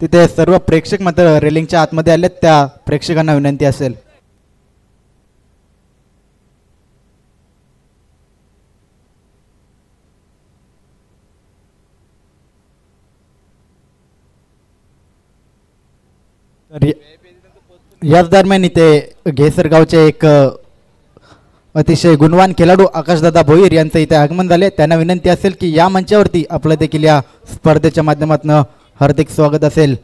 तिथे सर्व प्रेक्षक मात्र रेलिंगच्या आतमध्ये आलेत, त्या प्रेक्षकांना विनंती असेल. याच दरम्यान इथे घेसरगावचे एक अतिशय गुणवान खेळाडू आकाशदादा भोईर यांचं इथे आगमन झाले. त्यांना विनंती असेल की या मंचावरती आपलं देखील या स्पर्धेच्या माध्यमातून हार्दिक स्वागत असेल.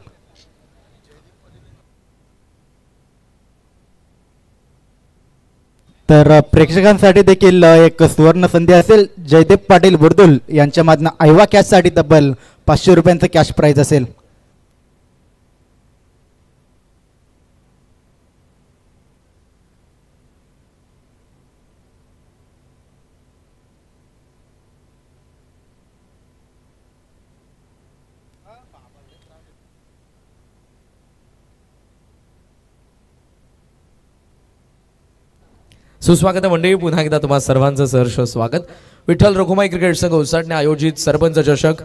तर प्रेक्षकांसाठी देखील एक सुवर्ण संधी असेल. जयदेव पाटील बुर्दुल यांच्यामधनं आयवा कॅशसाठी तब्बल 500 रुपयांचं कॅश प्राइज असेल. सुस्वागत मंडळी, पुन्हा एकदा तुम्हा सर्वांचं सहर्ष स्वागत. विठ्ठल रखुमाई क्रिकेट संघ उसाटणे आयोजित सरपंच चषक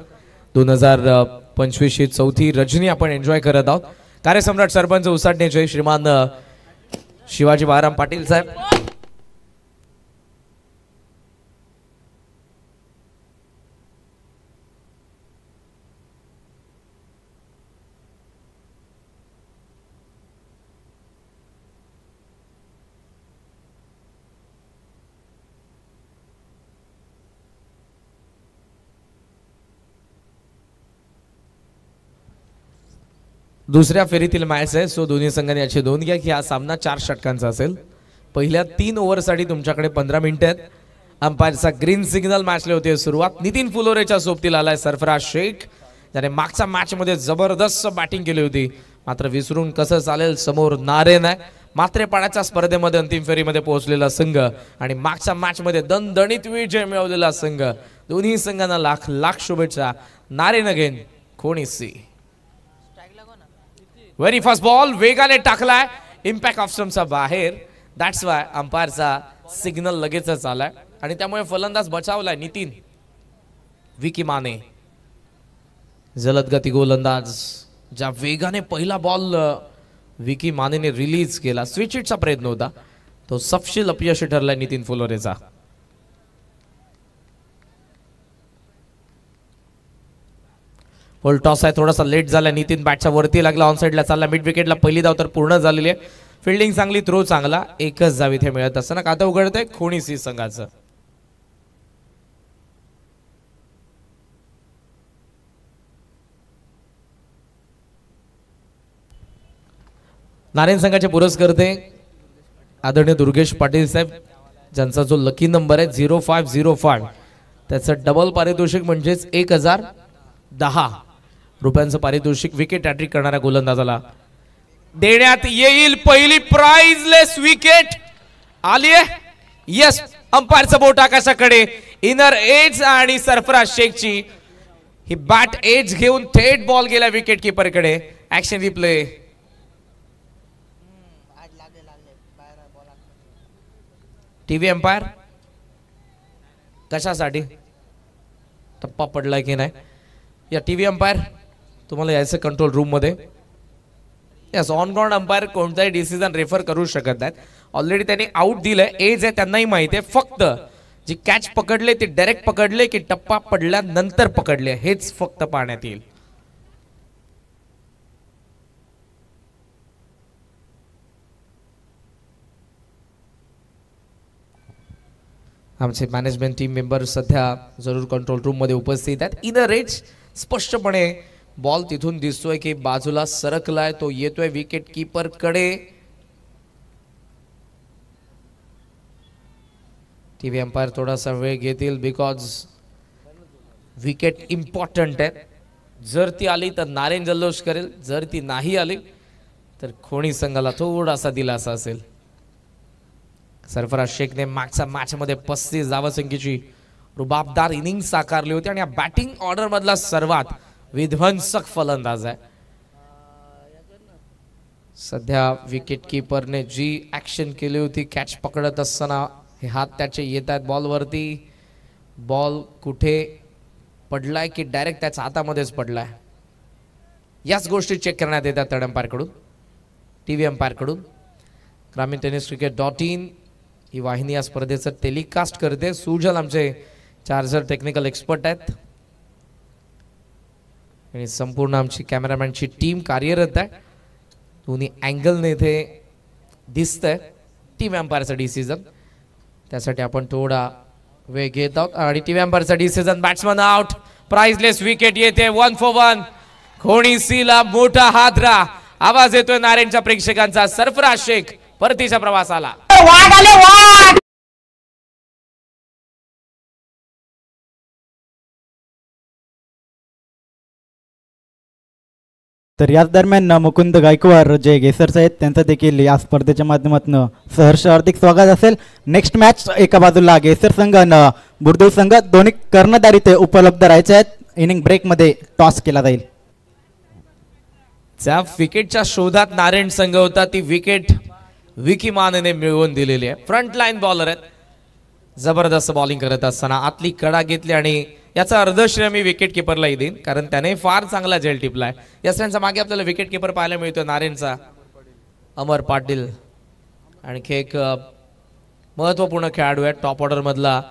2025 ची चौथी रजनी आपण एन्जॉय करत आहोत. कार्यसम्राट सरपंच उसाटणेचे श्रीमान शिवाजी बाळाराम पाटील साहेब, दुसऱ्या फेरीतील मॅच आहे. सो दोन्ही संघांनी याची नोंद घ्या की हा सामना 4 षटकांचा असेल. पहिल्या 3 ओव्हरसाठी तुमच्याकडे 15 मिनिटं आहेत. अंपायरचा ग्रीन सिग्नल मॅचला होते सुरुवात. नितीन फुलोरेच्या सोबतीला आलाय सरफराज शेख, ज्याने मागच्या मॅच मध्ये जबरदस्त बॅटिंग केली होती. मात्र विसरून कसं चालेल, समोर नारेन आहे. मात्रेपाड्याच्या स्पर्धेमध्ये अंतिम फेरीमध्ये पोहोचलेला संघ आणि मागच्या मॅच मध्ये दणदणीत विजय मिळवलेला संघ. दोन्ही संघांना लाख लाख शुभेच्छा. नारेन अगेन खोणीसी. व्हेरी फास्ट बॉल वेगाने टाकलाय, इम्पॅक्ट ऑफ स्टंपचा बाहेर. दॅट्स वाय अंपायरचा सिग्नल लगेचच आलाय आणि त्यामुळे फलंदाज बचावलाय नितीन. विकी माने जलद गती गोलंदाज, ज्या वेगाने पहिला बॉल विकी मानेने रिलीज केला. स्विच हिटचा प्रयत्न होता, तो सपशील अपयशी ठरलाय नितीन फुलोरेचा. फुल टॉस आहे, थोडासा लेट झाला. नितीन बॅटच्या वरती लागला, ऑन साइडला चालला. मिड विकेटला पहिली धाव तर पूर्ण झालेली आहे. फिल्डिंग चांगली, थ्रो चांगला. एकच धाव इथे मिळत असताना खातं उघडतंय खोणीसी संघाचं. नारायण संघाचे पुरस्कर्ते आदरणीय दुर्गेश पाटील साहेब, ज्यांचा जो लकी नंबर आहे 0505, त्याचं डबल पारितोषिक म्हणजेच 1010 रुपयांचं पारितोषिक विकेट हॅट्रिक करणाऱ्या गोलंदाजाला देण्यात येईल. पहिली प्राइजलेस विकेट आली आहे. यस, अंपायरचं बोट आकाशाकडे. इनर एज आणि सरफराज शेखची ही बॅट एज घेऊन थेट बॉल गेला विकेट कीपरकडे. Action replay. टीव्ही अंपायर कशासाठी, टप्पा पडलाय की नाही? या टीव्ही अंपायर तुम्हाला यायचं कंट्रोल रूम मध्ये. यस, ऑन ग्राउंड अंपायर कोणताही डिसिजन रेफर करू शकत नाहीत. ऑलरेडी त्यांनी आउट दिलंय, एज आहे, त्यांनाही माहिती आहे. फक्त जी कॅच पकडले ते डायरेक्ट पकडले की टप्पा पडल्यानंतर पकडले, हेच फक्त पाहण्यात येईल. आमचे मॅनेजमेंट टीम मेंबर सध्या जरूर कंट्रोल रूम मध्ये उपस्थित आहेत. इनर एज स्पष्टपणे बॉल तिथून दिसतोय की बाजूला सरकलाय, तो येतोय विकेट कीपर कडे. टीव्ही अंपायर थोडासा वेळ घेतील बिकॉज विकेट इम्पॉर्टंट आहे. जर ती आली तर नारेन जल्लोष करेल, जर ती नाही आली तर खोणी संघाला थोडासा दिलासा असेल. सरफराज शेखने मागच्या मॅच मध्ये 35 धावसंख्येची रुबाबदार इनिंग साकारली होती आणि या बॅटिंग ऑर्डर मधला सर्वात विध्वंसक फलंदाज आहे. सध्या विकेट कीपरने जी ऍक्शन केली होती कॅच पकडत असताना, हे हात त्याचे येत आहेत बॉलवरती. बॉल कुठे पडलाय की डायरेक्ट त्याच्या हातामध्येच पडलाय. याच गोष्टी चेक करण्यात येतात थर्ड अंपायरकडून, TV अंपायरकडून. ग्रामीण टेनिस cricket.in ही वाहिनी या स्पर्धेचं टेलिकास्ट करते. सुजल आमचे चार्जर टेक्निकल एक्सपर्ट आहेत आणि संपूर्ण आमची कॅमेरामॅनची टीम कार्यरत आहे. दोन्ही अँगलने इथे दिसतंय टीम अंपायरचा डिसिजन. त्यासाठी आपण थोडा वेळ घेत आहोत आणि टीम अंपायरचा decision. Batsman out, priceless wicket येते. 1 for 1. खोणी सीला मोठा हादरा. आवाज येतोय नारायणच्या प्रेक्षकांचा. सरफराज शेख परतीच्या प्रवासाला. तर याच दरम्यान मुकुंद गायकवाड जे गेसर्स आहेत त्यांचं देखील या स्पर्धेच्या माध्यमातून सहर्ष हार्दिक स्वागत असेल. नेक्स्ट मॅच एका बाजूला गेसर संघ आणि बुर्दुळ संघ दोन्ही कर्णधार इथे उपलब्ध राहायचे आहेत. इनिंग ब्रेकमध्ये टॉस केला जाईल. त्या विकेटच्या शोधात नारायण संघ होता. ती विकेट विकी मानेने मिळवून दिलेली आहे. फ्रंट लाईन बॉलर आहेत. जबरदस्त बॉलिंग करत असताना आतली कडा घेतली आणि याचा अर्धश्रेय मी विकेट किपरलाही देईन, कारण त्याने फार चांगला झेल टिपलाय. या सगळ्यांचा मागे आपल्याला विकेट किपर पाहायला मिळतो नारायणचा अमर पाटील. आणखी एक महत्त्वपूर्ण खेळाडू आहे टॉप ऑर्डर मधला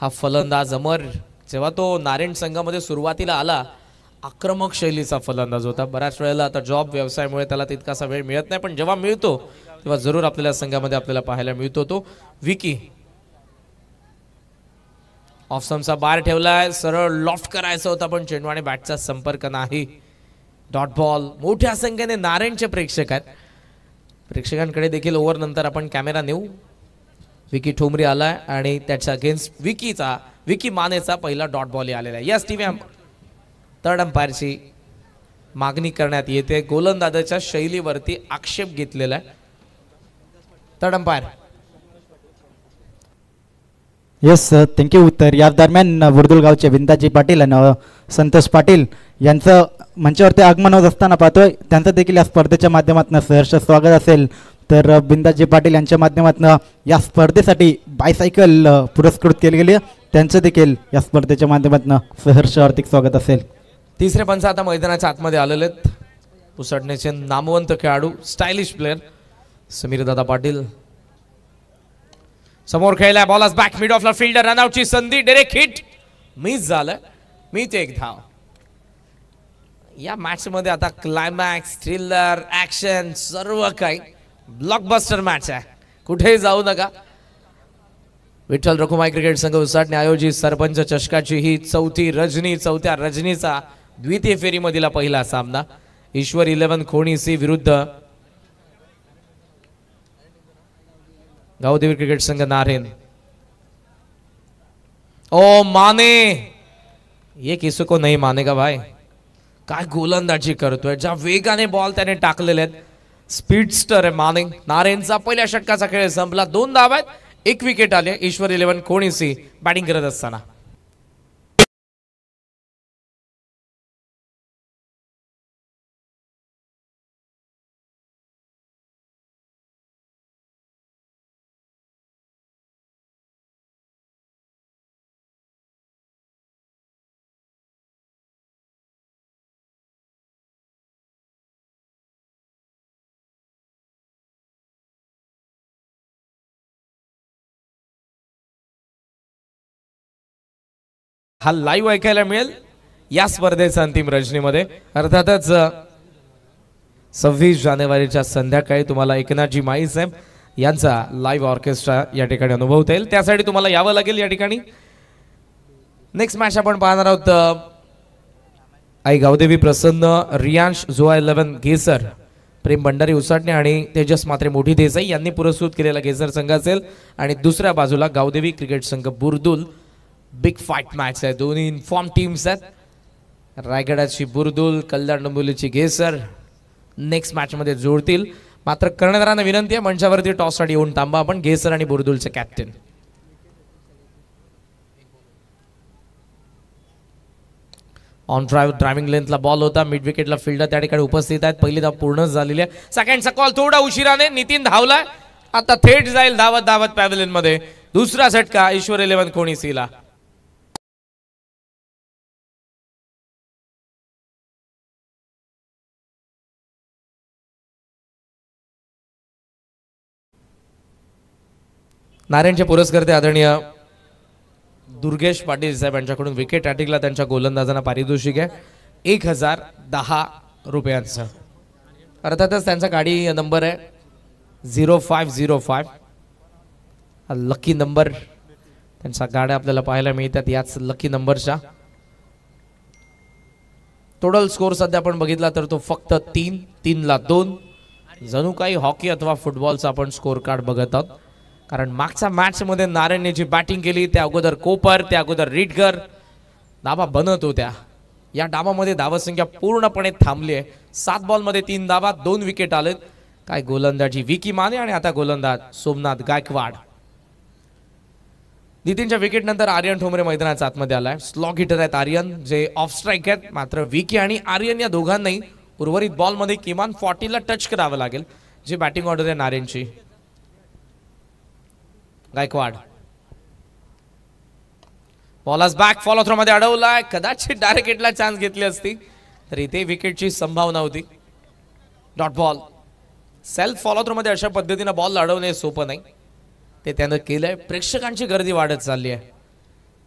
हा फलंदाज अमर. जेव्हा तो नारायण संघामध्ये सुरुवातीला आला आक्रमक शैलीचा फलंदाज होता. बऱ्याच वेळेला आता जॉब व्यवसायामुळे त्याला तितकासा वेळ मिळत नाही, पण जेव्हा मिळतो तेव्हा जरूर आपल्याला संघामध्ये आपल्याला पाहायला मिळतो तो विकी. ऑफसमचा बार ठेवलाय, सरळ लॉफ्ट करायचा होता पण चेंडू आणि बॅटचा संपर्क नाही. Dot ball. मोठ्या संख्येने नारायणचे प्रेक्षक आहेत. प्रेक्षकांकडे देखील ओव्हर नंतर आपण कॅमेरा नेऊ. विकी ठोंबरी आलाय आणि त्याच्या अगेन्स्ट विकी मानेचा पहिला डॉट बॉल आलेला आहे. याच टीव्ही थर्ड अंपायरची मागणी करण्यात येते. गोलंदाजाच्या शैलीवरती आक्षेप घेतलेला आहे थर्ड अंपायर. Yes thank you. तर या दरम्यान बुर्दुळ गावचे बिंदाजी पाटील आणि संतोष पाटील यांचं मंचावरती आगमन होत असताना पाहतोय. त्यांचं देखील या स्पर्धेच्या माध्यमातून सहर्ष स्वागत असेल. तर बिंदाजी पाटील यांच्या माध्यमातून या स्पर्धेसाठी बायसायकल पुरस्कृत केली गेली. त्यांचं देखील या स्पर्धेच्या माध्यमातून सहर्ष हार्दिक स्वागत असेल. तिसरे पंच आता मैदानाच्या आतमध्ये आलेले आहेत. उसडण्याचे नामवंत खेळाडू स्टायलिश प्लेअर समीर दादा पाटील. समोर खेळलाय बॉल बॅक मिड ऑफला फिल्डर. रनआउटची संधी. डायरेक्ट हिट मिस झालं. मीच एक धाव. या मॅच मध्ये आता क्लायमॅक्स, थ्रिलर, ऍक्शन सर्व काही ब्लॉकबस्टर मॅच आहे. कुठेही जाऊ नका. विठ्ठल रखुमाई क्रिकेट संघ उसाटणे आयोजित सरपंच चषकाची ही चौथ्या रजनीचा द्वितीय फेरीमधील पहिला सामना. ईश्वर 11 खोणी सी विरुद्ध गावदेवी क्रिकेट संघ नारायण. ओ माने, ये किसी को नहीं मानेगा भाई. काय गोलंदाजी करतोय. ज्या वेगाने बॉल त्याने टाकलेले आहेत. स्पीडस्टर आहे माने. नारायणचा पहिल्या षटकाचा खेळ संपला. 2 धावा आहेत, 1 विकेट आले. ईश्वर 11 खोणी सी बॅटिंग करत असताना. हा लाईव्ह ऐकायला मिळेल या स्पर्धेच्या अंतिम रजनीमध्ये. अर्थातच 26 जानेवारीच्या संध्याकाळी तुम्हाला एकनाथजी माईसाहेब यांचा लाईव्ह ऑर्केस्ट्रा या ठिकाणी अनुभवता येईल. त्यासाठी तुम्हाला यावं लागेल या ठिकाणी. नेक्स्ट मॅच आपण पाहणार आहोत आई गावदेवी प्रसन्न रियांश झोआ 11 गेसर. प्रेम भंडारी उसाटणे आणि तेजस मात्रे मोठी देसाई यांनी पुरस्कृत केलेला गेसर संघ असेल. आणि दुसऱ्या बाजूला गावदेवी क्रिकेट संघ बुर्दुल. बिग फाईट मॅच आहे. दोन्ही इन्फॉर्म टीम्स आहेत. रायगडाची बुर्दुल, कल्याण डोंबिवलीची गेसर नेक्स्ट मॅच मध्ये जोडतील. मात्र कर्णधारांना विनंती आहे मंचावरती टॉस साठी येऊन थांबा. आपण गेसर आणि बुर्दुलचे कॅप्टन. ऑन ड्रायव्हिंग लेंथला बॉल होता. मिड विकेटला फिल्डर त्या ठिकाणी उपस्थित आहेत. पहिली धाव पूर्ण झालेली आहे. सेकंडचा कॉल थोडा उशिराने. नितीन धावला. आता थेट जाईल धावत पॅव्हलियन मध्ये. दुसरा झटका ईश्वर 11 खोणी सीला. नारायणचे पुरस्कर्ते आदरणीय दुर्गेश पाटील साहेब यांच्याकडून विकेट अटॅकला त्यांच्या गोलंदाजांना पारितोषिक आहे 1010 रुपयांचं. अर्थातच त्यांचा गाडी नंबर आहे 0505. हा लकी नंबर त्यांच्या गाड्या आपल्याला पाहायला मिळतात याच लकी नंबरच्या. टोटल स्कोर सध्या आपण बघितला तर तो फक्त 3-3ला 2. जणू काही हॉकी अथवा फुटबॉलचा आपण स्कोर कार्ड बघत आहोत. कारण मागच्या मॅच मध्ये नारायणने जी बॅटिंग केली त्या अगोदर कोपर, त्या अगोदर रिटगर धाबा बनत होत्या. या डावामध्ये धावसंख्या पूर्णपणे थांबली आहे. 7 बॉलमध्ये 3 धावा, 2 विकेट आलेत. काय गोलंदाजी विकी माने आणि आता गोलंदाज सोमनाथ गायकवाड. नितीनच्या विकेट नंतर आर्यन ठोंबरे मैदानाच्या आतमध्ये आलाय. स्लॉग हिटर आहेत आर्यन जे ऑफ स्ट्राईक आहेत. मात्र विकी आणि आर्यन या दोघांनाही उर्वरित बॉल मध्ये किमान 40ला टच करावं लागेल. जी बॅटिंग ऑर्डर आहे नारायणची. Gaikwad bowlers back follow throw मध्ये अडवलाय. कदाचित डायरेक्ट हिटला चान्स घेतली असती तर इथे विकेटची संभावना होती. Dot ball. Self follow throw मध्ये अशा पद्धतीने बॉल अडवणे सोपं नाही. ते त्यानं केलंय. प्रेक्षकांची गर्दी वाढत चालली आहे.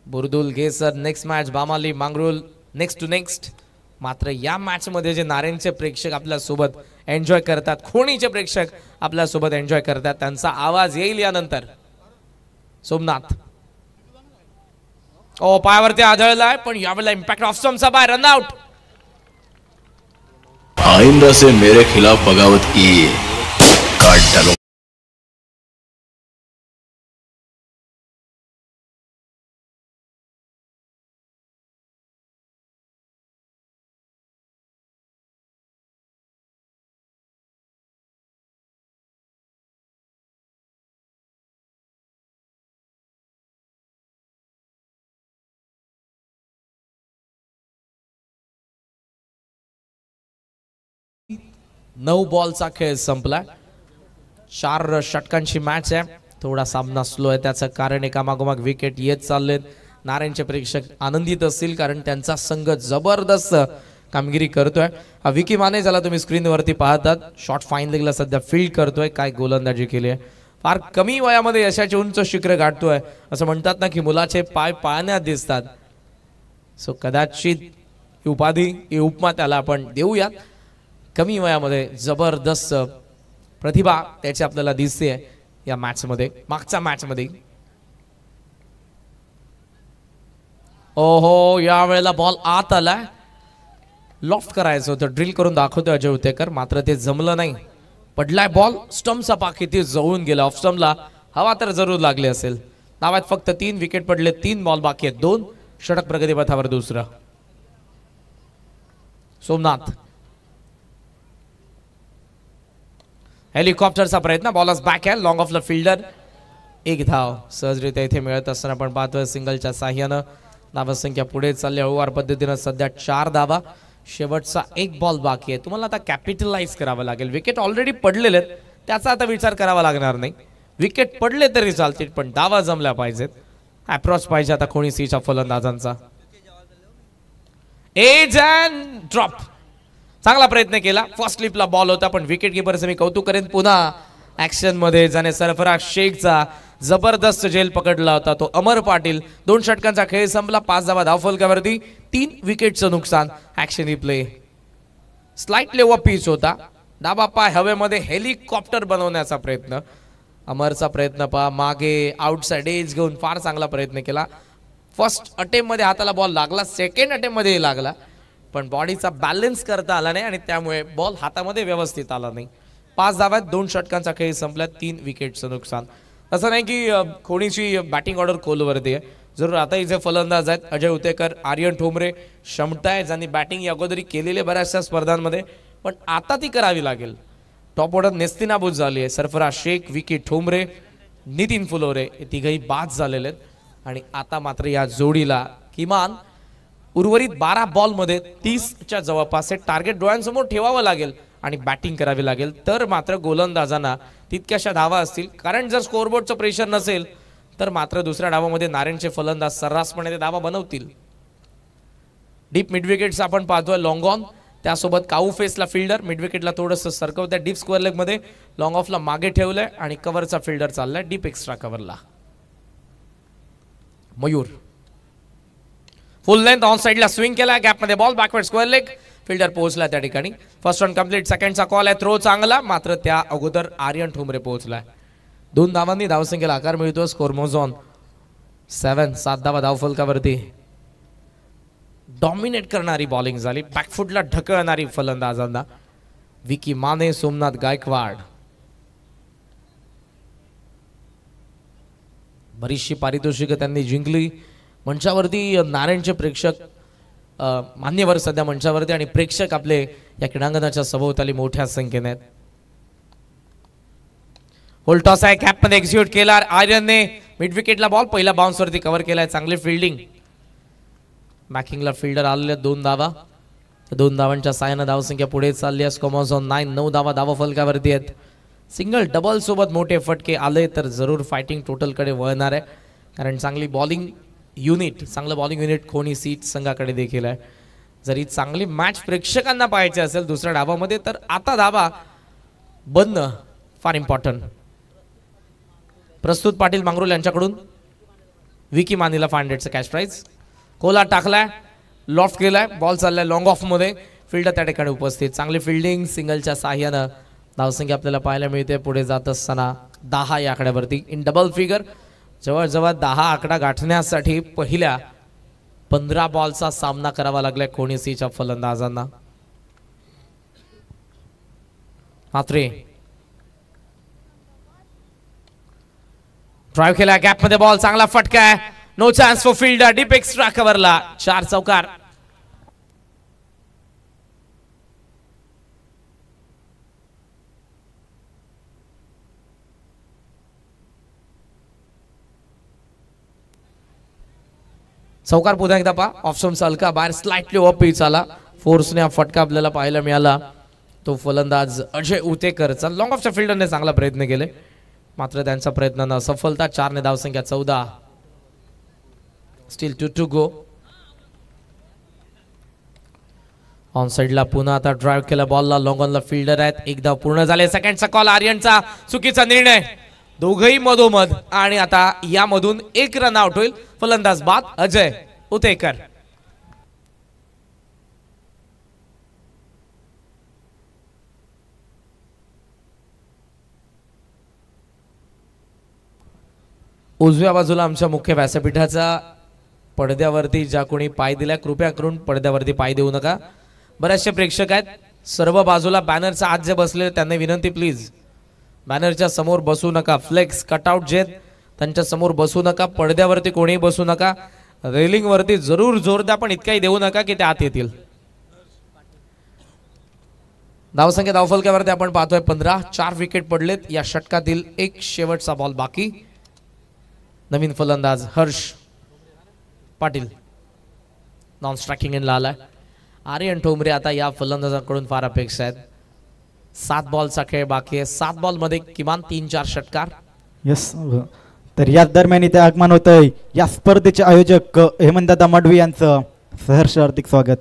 बुरदुल गेसर नेक्स्ट मॅच बामाली मांगरुल नेक्स्ट टू नेक्स्ट. मात्र या मॅच मध्ये जे नारायणचे प्रेक्षक आपल्या सोबत एन्जॉय करतात, खोणीचे प्रेक्षक आपल्या सोबत एन्जॉय करतात, त्यांचा आवाज येईल यानंतर. सोमनाथ पायावरती आदळलाय पण यावेळेला इम्पॅक्ट ऑफ स्टंपचा बाय रन आउट. आइंदा से मेरे खिलाफ बगावत की काट डालो. नऊ बॉलचा खेळ संपला. 4 षटकांची मॅच आहे. थोडा सामना स्लो आहे. त्याचं कारण एकामागोमाग विकेट येत चाललेत. नारायणचे प्रेक्षक आनंदित असतील कारण त्यांचा संघ जबरदस्त कामगिरी करतोय. हा विकी माने ज्याला तुम्ही स्क्रीनवरती पाहतात शॉर्ट फाईन लेगला सध्या फील्ड करतोय. काय गोलंदाजी केली आहे. फार कमी वयामध्ये यशाचे उंच शिखर गाठतोय. असं म्हणतात ना की मुलाचे पाय पाळण्यात दिसतात. सो कदाचित ही उपाधी ही उपमा त्याला आपण देऊयात. कमी वयामध्ये जबरदस्त प्रतिभा त्याची आपल्याला दिसते या मॅच मध्ये. मागच्या मॅच मध्ये ओहो या वेळेला बॉल आत आलाय. लॉफ्ट करायचं होतं, ड्रिल करून दाखवतोय अजय उतेकर, मात्र ते जमलं नाही. पडलाय बॉल स्टंपचा पाक किती जवळून गेला. ऑफ स्टंपला हवा तर जरूर लागली असेल. नावात फक्त 3 विकेट पडले. 3 बॉल बाकी आहेत. 2 षटक प्रगतीपथावर दुसरा. सोमनाथ हेलिकॉप्टरचा प्रयत्न. बॉलर्स बॅक आहे. लॉंग ऑफला फिल्डर. 1 धाव सहजरित्या इथे मिळत असताना आपण पाहतोय सिंगलच्या साह्यानं धावसंख्या पुढे चालली हळूवार पद्धतीनं. सध्या 4 धावा. शेवटचा 1 बॉल बाकी आहे. तुम्हाला आता कॅपिटलाइज करावं लागेल. विकेट ऑलरेडी पडलेले आहेत त्याचा आता विचार करावा लागणार नाही. विकेट पडले तरी चालतील पण धावा जमल्या पाहिजेत. अप्रोच पाहिजे आता कोणी सीच्या फलंदाजांचा. Age and drop. चांगला प्रयत्न केला. फर्स्ट स्लिपला बॉल होता पण विकेट किपरचं मी कौतुक करेन. पुन्हा ऍक्शन मध्ये जाणे सरफराज शेखचा जबरदस्त झेल पकडला होता तो अमर पाटील. 2 षटकांचा खेळ संपला. 5 धावा धावफलकावरती. 3 विकेटचं नुकसान. Action replay. Slightly over pitch होता. डाबा पाय हवेमध्ये हेलिकॉप्टर बनवण्याचा प्रयत्न. अमरचा प्रयत्न पहा मागे आउटसाइड एज घेऊन फार चांगला प्रयत्न केला. फर्स्ट अटेम्प्ट मध्ये हाताला बॉल लागला. सेकंड अटेम्प्ट मध्ये लागला पण बॉडीचा बॅलन्स करता आला नाही आणि त्यामुळे बॉल हातामध्ये व्यवस्थित आला नाही. 5 धाव्यात 2 षटकांचा खेळ संपला. 3 विकेटचं नुकसान. असं नाही की कोणीची बॅटिंग ऑर्डर खोलवरती आहे. जरूर आता इथे फलंदाज आहेत अजय उतेकर, आर्यन ठोंबरे, शमताय ज्यांनी बॅटिंग अगोदरी केलेले बऱ्याचशा स्पर्धांमध्ये पण आता ती करावी लागेल. टॉप ऑर्डर नेस्तिनाबूत झाली आहे. सरफराज शेख, विकी ठोंबरे, नितीन फुलोरे हे तिघही बाद झालेले आहेत आणि आता मात्र या जोडीला किमान उर्वरित 12 बॉलमध्ये 30च्या जवळपास हे टार्गेट डोळ्यांसमोर ठेवावं लागेल आणि बॅटिंग करावी लागेल तर मात्र गोलंदाजांना तितक्याशा धावा असतील. कारण जर स्कोअरबोर्डचं प्रेशर नसेल तर मात्र दुसऱ्या डावामध्ये नारायणचे फलंदाज सर्रासपणे ते धावा बनवतील. डीप मिड विकेट्स आपण पाहतोय. लॉंग ऑन त्यासोबत काऊ फेसला फिल्डर. मिड विकेटला थोडंसं सरकवत्या डीप स्क्वेअर लेग मध्ये. लॉंग ऑफला मागे ठेवलंय आणि कव्हरचा फिल्डर चाललाय डीप एक्स्ट्रा कव्हरला. मयूर फुल लेंथ ऑन साइडला स्विंग केला, गॅपमध्ये ball, backward square leg, fielder पोहोचला त्या ठिकाणी. First run complete. सेकंडचा कॉल आहे, थ्रो चांगला, मात्र त्या अगोदर आर्यन ठोंबरे पोहोचलाय. 2 धावांनी धावसंख्येला आकार मिळतो. स्कोर मोजॉन 7. 7 धावा धावफलकावरती. डॉमिनेट करणारी बॉलिंग झाली, बॅकफुटला ढकलणारी फलंदाजांना. विकी माने, सोमनाथ गायकवाड. बरीचशी पारितोषिकं त्यांनी जिंकली. मंचावरती नारायणचे प्रेक्षक, मान्यवर सध्या मंचावरती, आणि प्रेक्षक आपले या क्रीडांगणाच्या सभोवताली मोठ्या संख्येने आहेत. होल्ड टॉस आहे, कॅपमध्ये एक्झिक्यूट केला आर्यनने. मिड विकेटला बॉल, पहिला बाउन्सवरती कव्हर केलाय. चांगली फिल्डिंग. बॅकिंगला फिल्डर आलेले 2 धावा. 2 धावांच्या साहाय्याने धावसंख्या पुढे चालली आहे. Score on 9. 9 धावा धावफलकावरती आहेत. सिंगल डबल सोबत मोठे फटके आले तर जरूर फायटिंग टोटलकडे वळणार आहे, कारण चांगली बॉलिंग युनिट, चांगलं बॉलिंग युनिट खोणी सीट संघाकडे देखील आहे. जरी चांगली मॅच प्रेक्षकांना पाहायची असेल दुसऱ्या डावामध्ये, तर आता धावा बनणं फार इम्पॉर्टंट. प्रस्तुत पाटील मांगरोल यांच्याकडून विकी मानीला 500चं कॅश प्राइज. कोला टाकलाय, लॉफ्ट केलाय, बॉल चाललाय लॉंग ऑफ मध्ये. फिल्डर त्या ठिकाणी उपस्थित. चांगली फिल्डिंग, सिंगलच्या साह्यानं धावसंख्या आपल्याला पाहायला मिळते पुढे जात असताना 10 या आकड्यावरती. In double figure. जवळजवळ 10 आकडा गाठण्यासाठी पहिल्या 15 बॉलचा सामना करावा लागलाय कोणी सीच्या फलंदाजांना. मात्रे ड्राइव्ह केला, गॅपमध्ये बॉल, चांगला फटका आहे. No chance for fielder. Deep extra कव्हरला 4 चौकार. चौकार पुन्हा एकदा पहा. ऑप्शनचा हलका बाहेर स्लाइटली ऑफ पिच आला. फोर्सने हा फटका आपल्याला पाहायला मिळाला. तो फलंदाज अजय उतेकरचा. लॉंग ऑफच्या फिल्डरने चांगला प्रयत्न केले, मात्र त्यांचा प्रयत्न न सफलता. 4 ने धावसंख्या 14. Steel 2 to go. ऑन साइडला पुन्हा आता ड्राइव्ह केला बॉलला. लॉंग ऑनला फिल्डर आहेत. एकदा पूर्ण झाले. सेकंडचा कॉल आर्यनचा. चुकीचा निर्णय. दोघही मधोमध, आणि आता यामधून 1 रन आउट होईल. फलंदाज बाद अजय उतेकर. उजव्या बाजूला आमच्या मुख्य व्यासपीठाचा पडद्यावरती ज्या कोणी पाय दिला, कृपया करून पडद्यावरती पाय देऊ नका. बरेचसे प्रेक्षक आहेत सर्व बाजूला. बॅनरच्या आत जे बसले त्यांना विनंती, प्लीज बॅनरच्या समोर बसू नका. फ्लेक्स कटआउट जे त्यांच्या समोर बसू नका. पडद्यावरती कोणीही बसू नका. रेलिंग वरती जरूर जोर द्या, पण इतकाही देऊ नका की ते आत येतील. धावसंख्या धावफलकावरती आपण पाहतोय 15. 4 विकेट पडलेत. या षटकातील एक शेवटचा बॉल बाकी. नवीन फलंदाज Harsh Patil non striking in आलाय. आर्यन ठोंबरे आता या फलंदाजांकडून फार अपेक्षा आहेत. 7 बॉलचा खेळ बाकी आहे. 7 बॉल मध्ये किमान 3-4 षटकार. यस. तर याच दरम्यान इथे आगमन होतंय या स्पर्धेचे आयोजक हेमंतदादा मडवी यांचं सहर्ष हार्दिक स्वागत.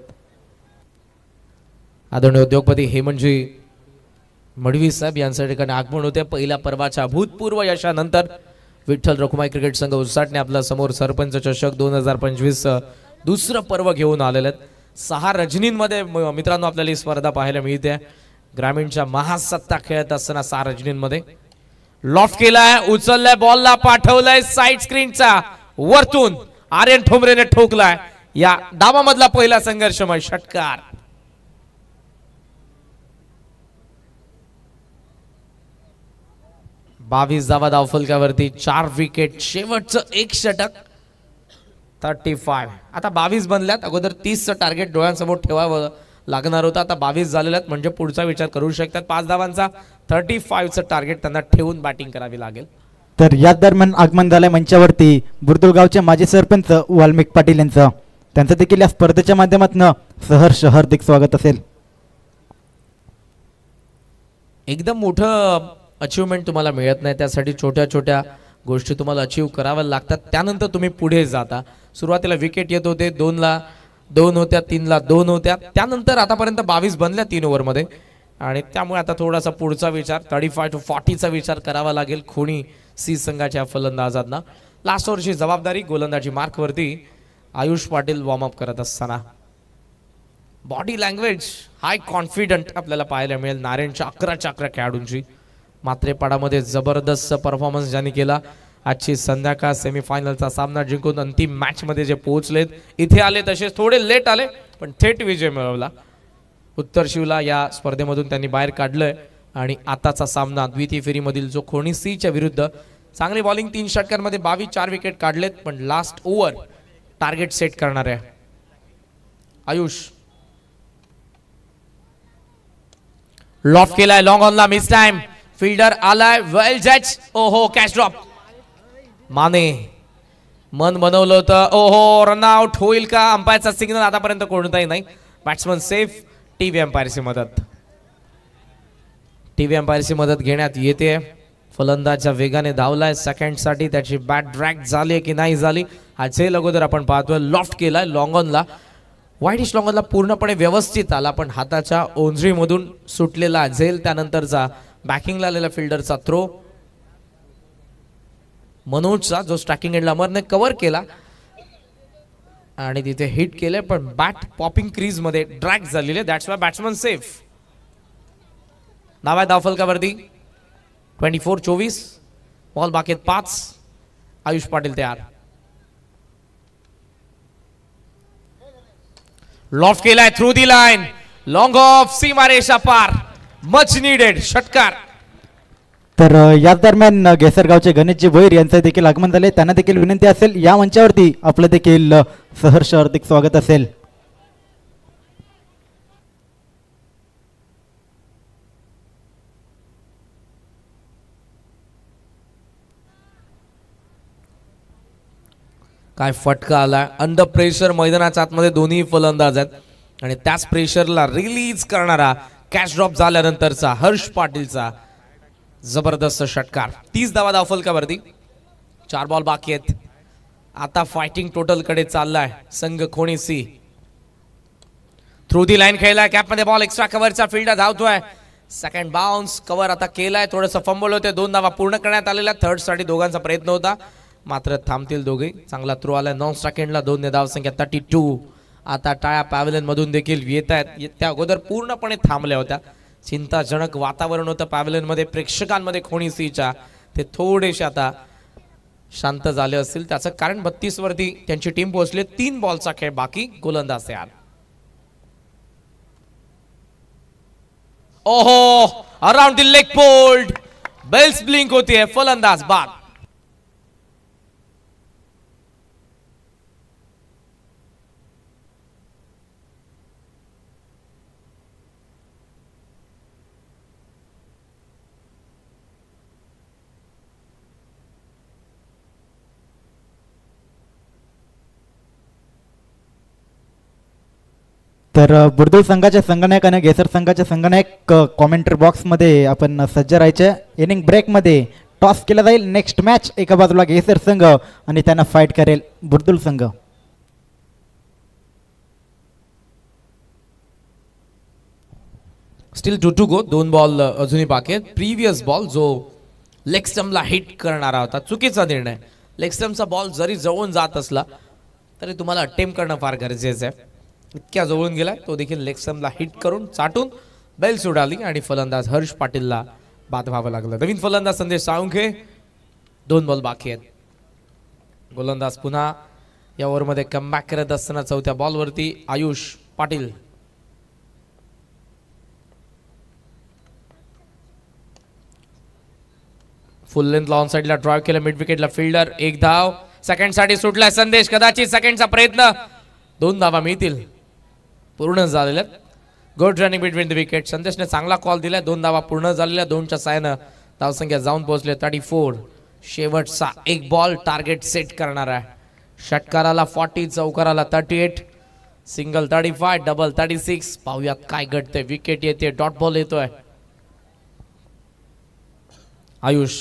आदरणीय उद्योगपती हेमंतजी मडवी साहेब यांच्या ठिकाणी आगमन होते. पहिल्या पर्वाच्या भूतपूर्व यशानंतर विठ्ठल रखुमाई क्रिकेट संघ उसाटने आपल्या समोर सरपंच चषक 2025 दुसरं पर्व घेऊन आलेले आहेत. 6 रजनींमध्ये मित्रांनो आपल्याला ही स्पर्धा पाहायला मिळते. ग्रामीणच्या महासत्ता खेळत असताना 6 रजनींमध्ये. लॉफ्ट केलाय, उचललाय, बॉलला पाठवलाय साइड स्क्रीनचा वरतून. आर्यन ठोंबरेने ठोकलाय. या डावामधला पहिला संघर्षमय षटकार. बावीस धावा धावफलकावरती. 4 विकेट. शेवटचं एक षटक 35. आता 22 बनल्यात. अगोदर 30चं टार्गेट डोळ्यांसमोर ठेवावं लागणार होतं. आता 22 झालेले आहेत, म्हणजे पुढचा विचार करू शकतात. 5 धावांचा 35चं टार्गेट त्यांना ठेवून बॅटिंग करावी लागेल. तर या दरम्यान आगमन झालंय मंचावरती बुर्दुळगावचे माजी सरपंच वाल्मिक पाटील यांचं. त्यांचं देखील या स्पर्धेच्या माध्यमातून सहर्ष हार्दिक स्वागत असेल. एकदम मोठं अचिव्हमेंट तुम्हाला मिळत नाही, त्यासाठी छोट्या छोट्या गोष्टी तुम्हाला अचीव कराव्या लागतात. त्यानंतर तुम्ही पुढे जाता. सुरुवातीला विकेट येत होते, 2ला 2 होत्या, 3ला 2 होत्या. त्यानंतर आतापर्यंत 22 बनल्या 3 ओव्हरमध्ये, आणि त्यामुळे आता थोडासा पुढचा विचार 35 to 40चा विचार करावा लागेल खोणी सी संघाच्या फलंदाजांना. लास्ट ओव्हरची जबाबदारी गोलंदाजी मार्कवरती आयुष पाटील वॉर्मअप करत असताना. बॉडी लँग्वेज हाय कॉन्फिडंट आपल्याला पाहायला मिळेल नारायणच्या 11 खेळाडूंची. मात्रेपाडामध्ये जबरदस्त परफॉर्मन्स ज्यांनी केला. आजची संध्याकाळ सेमीफायनलचा सामना जिंकून अंतिम मॅच मध्ये जे पोहोचलेत, इथे आले तसेच थोडे लेट आले पण थेट विजय मिळवला. उत्तर शिवला या स्पर्धेमधून त्यांनी बाहेर काढलंय आणि आताचा सामना द्वितीय फेरीमधील जो खोणी सीच्या विरुद्ध चांगली बॉलिंग 3 षटकांमध्ये 22 4 विकेट काढलेत पण लास्ट ओव्हर टार्गेट सेट करणार आहे आयुष. लॉफ्ट केलाय लॉंग ऑनला मिस टाइम फिल्डर आलाय वेल जज. ओहो कॅच ड्रॉप. माने मन बनवलं होतं. ओहो रन आउट होईल का? अंपायरचा सिग्नल आतापर्यंत कोणताही नाही. Batsman safe. टीव्ही अंपायरची मदत. टीव्ही अंपायरची मदत घेण्यात येते. फलंदाजच्या वेगाने धावलाय सेकंडसाठी. त्याची बॅट ड्रॅग झाली की नाही झाली हा झेल अगोदर आपण पाहतोय. लॉफ्ट केलाय लॉंग ऑनला. वाईडिश लॉंग ऑनला पूर्णपणे व्यवस्थित आला पण हाताच्या ओंजळीमधून सुटलेला झेल. त्यानंतरचा बॅकिंगला आलेला फिल्डरचा थ्रो मनोजचा जो स्ट्रायकिंग एंडला अमरने कव्हर केला आणि तिथे हिट केले पण बॅट पॉपिंग क्रीज मध्ये ड्रॅग झालेले. That's why batsman safe. नाव आहे धावफलकावरती 24-24. बॉल बाकी 5. आयुष पाटील तयार. लॉफ्ट केलाय through the line. Long of सीमारेषा पार. मच नीडेड षटकार. तर याच दरम्यान घेसरगावचे गणेशजी भोईर यांचं देखील आगमन झाले. त्यांना देखील विनंती असेल या मंचावरती आपलं देखील सहर्ष हार्दिक स्वागत असेल. काय फटका आला. अंडर प्रेशर मैदानाच्या आतमध्ये दोन्ही फलंदाज आहेत आणि त्याच प्रेशरला रिलीज करणारा कॅच ड्रॉप झाल्यानंतरचा हर्ष पाटीलचा जबरदस्त षटकार. 30 धावा धावफलकावरती. 4 बॉल बाकी आहेत. आता फायटिंग टोटल कडे चाललाय संघ Khoni C. Through the line खेळलाय कॅप मध्ये बॉल. एक्स्ट्रा कव्हरचा फील्डर धावतोय. सेकंड बाउन्स कव्हर आता केलाय. थोडंसं फंबल होते. 2 धावा पूर्ण करण्यात आलेल्या. थर्ड साठी दोघांचा प्रयत्न होता मात्र थांबतील दोघे. चांगला थ्रो आलाय. 9 सेकंडला 2 ने धाव संख्या 32. आता टाळ्या पॅव्हलियन मधून देखील येत आहेत. त्या अगोदर पूर्णपणे थांबल्या होत्या. चिंताजनक वातावरण होतं पॅव्हलियन मध्ये प्रेक्षकांमध्ये खोणी सीच्या. ते थोडेसे आता शांत झाले असतील. त्याचं कारण 32 वरती त्यांची टीम पोहोचली. 3 बॉलचा खेळ बाकी. गोलंदाज तयार. ओहो around the leg bowled. Bails blink होतीये. फलंदाज बाद. तर बुर्दुळ संघाच्या संगणक आणि घेसर संघाच्या संगणक कॉमेंट्री बॉक्समध्ये आपण सज्ज राहायचे. इनिंग ब्रेकमध्ये टॉस केला जाईल. नेक्स्ट मॅच एका बाजूला घेसर संघ आणि त्यांना फाईट करेल बुर्दुळ संघ. Steel 2 to go. 2 बॉल अजूनही बाकी आहेत. प्रिव्हियस बॉल जो लेग स्टम्पला हिट करणारा होता चुकीचा निर्णय. लेग स्टम्पचा बॉल जरी जवळून जात असला तरी तुम्हाला अटेम्प्ट करणं फार गरजेचं आहे. इतक्या जवळून गेला तो देखील लेग स्टम्पला हिट करून चाटून बेल्स उडाली आणि फलंदाज हर्ष पाटीलला बाद व्हावं लागलं. नवीन फलंदाज संदेश साळुंखे. 2 बॉल बाकी आहेत. गोलंदाज पुन्हा या ओव्हरमध्ये कमबॅक करत असताना 4थ्या बॉलवरती Ayush Patil. Full length on साइडला ड्राइव्ह केलं. मिड विकेटला फिल्डर. 1 धाव. सेकंड साठी सुटलाय संदेश. कदाचित सेकंडचा प्रयत्न. 2 धावा मिळतील. पूर्ण झालेल्या. Good running between the wicket. संदेशने चांगला कॉल दिलाय. 2 धावा पूर्ण झालेल्या. 2च्या साहाय्यानं धावसंख्या जाऊन पोहोचले 34. शेवटचा 1 बॉल टार्गेट सेट करणार आहे. षटकाराला 40. चौकाराला 38. सिंगल 35. डबल 36. पाहूयात काय घडतंय. विकेट येते. डॉट बॉल येतोय. आयुष.